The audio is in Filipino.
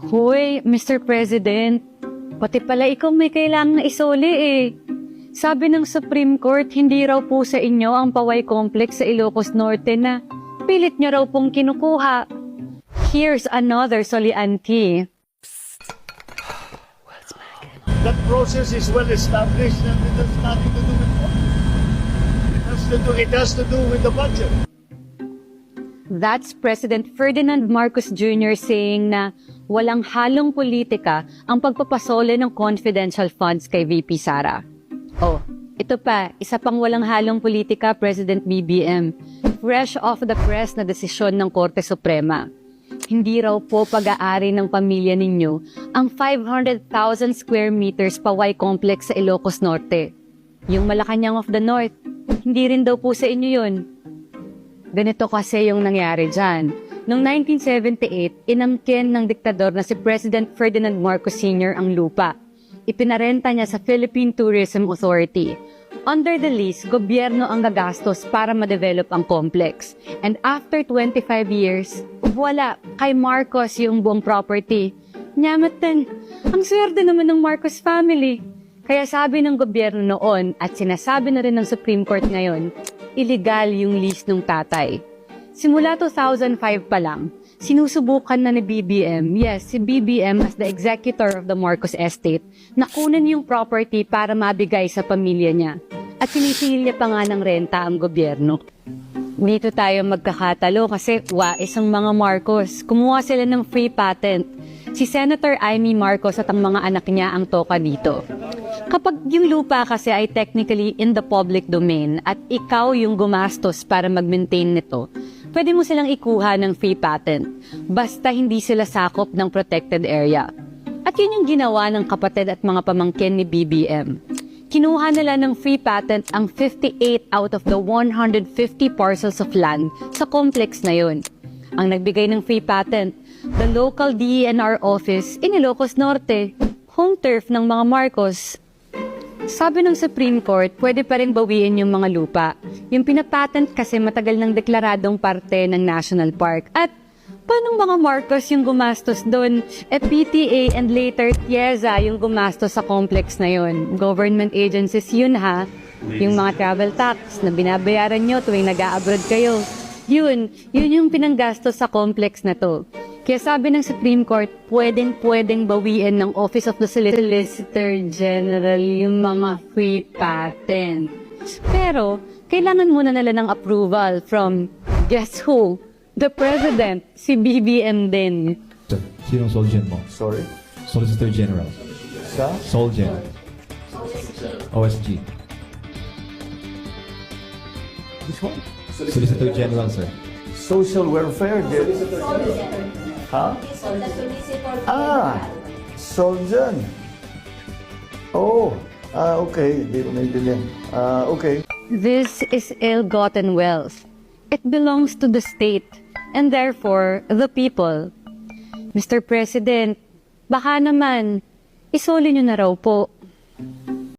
Hoy, Mr. President, pati pala ikaw may kailangan na isoli eh. Sabi ng Supreme Court, hindi raw po sa inyo ang Paway Complex sa Ilocos Norte na pilit nyo raw pong kinukuha. Here's another solianti. That process is well established and it has nothing to do with it has to do with the budget. That's President Ferdinand Marcos Jr. saying na walang halong politika ang pagpapasole ng confidential funds kay VP Sara. Oh, ito pa, isa pang walang halong politika, President BBM. Fresh off the press na desisyon ng Korte Suprema. Hindi raw po pag-aari ng pamilya ninyo ang 500,000 square meters Paway Complex sa Ilocos Norte. Yung Malacanang of the North, hindi rin daw po sa inyo yun. Ganito kasi yung nangyari dyan. Noong 1978, inamkin ng diktador na si President Ferdinand Marcos Sr. ang lupa. Ipinarenta niya sa Philippine Tourism Authority. Under the lease, gobyerno ang gagastos para ma-develop ang complex. And after 25 years, wala, kay Marcos yung buong property. Nyamatan, ang swerte naman ng Marcos family. Kaya sabi ng gobyerno noon at sinasabi na rin ng Supreme Court ngayon, illegal yung lease ng tatay. Simula 2005 pa lang, sinusubukan na ni BBM, yes, si BBM as the executor of the Marcos Estate, nakunan yung property para mabigay sa pamilya niya. At sinisingil niya pa nga ng renta ang gobyerno. Dito tayo magkakatalo kasi isang mga Marcos. Kumuha sila ng free patent. Si Senator Amy Marcos at ang mga anak niya ang toka dito. Kapag yung lupa kasi ay technically in the public domain at ikaw yung gumastos para mag-maintain nito, pwede mo silang ikuha ng free patent, basta hindi sila sakop ng protected area. At yun yung ginawa ng kapatid at mga pamangkin ni BBM. Kinuha nila ng free patent ang 58 out of the 150 parcels of land sa complex na yun. Ang nagbigay ng free patent, the local DENR office in Ilocos Norte, home turf ng mga Marcos. Sabi ng Supreme Court, pwede pa rin bawiin yung mga lupa. Yung pinapatent kasi matagal nang deklaradong parte ng National Park. At paano mga Marcos yung gumastos doon? PTA and later TIEZA yung gumastos sa complex na yun. Government agencies yun ha. Yung mga travel tax na binabayaran nyo tuwing nag-a-abroad kayo. Yun yung pinanggastos sa complex na to. Kaya sabi ng Supreme Court, pwedeng bawiin ng Office of the Solicitor General yung mga free patent. Pero, kailangan muna nila ng approval from, guess who? The President, si BBM din. Sinong Solgen mo? Sorry? Solicitor General. Sa? Solgen. OSG. Which one? Solicitor General, sir. Social welfare. Ha? Solgen. Okay. Hindi ko naintindihan. Okay. This is ill-gotten wealth. It belongs to the state and therefore the people. Mr. President, baka naman, isoli nyo na raw po.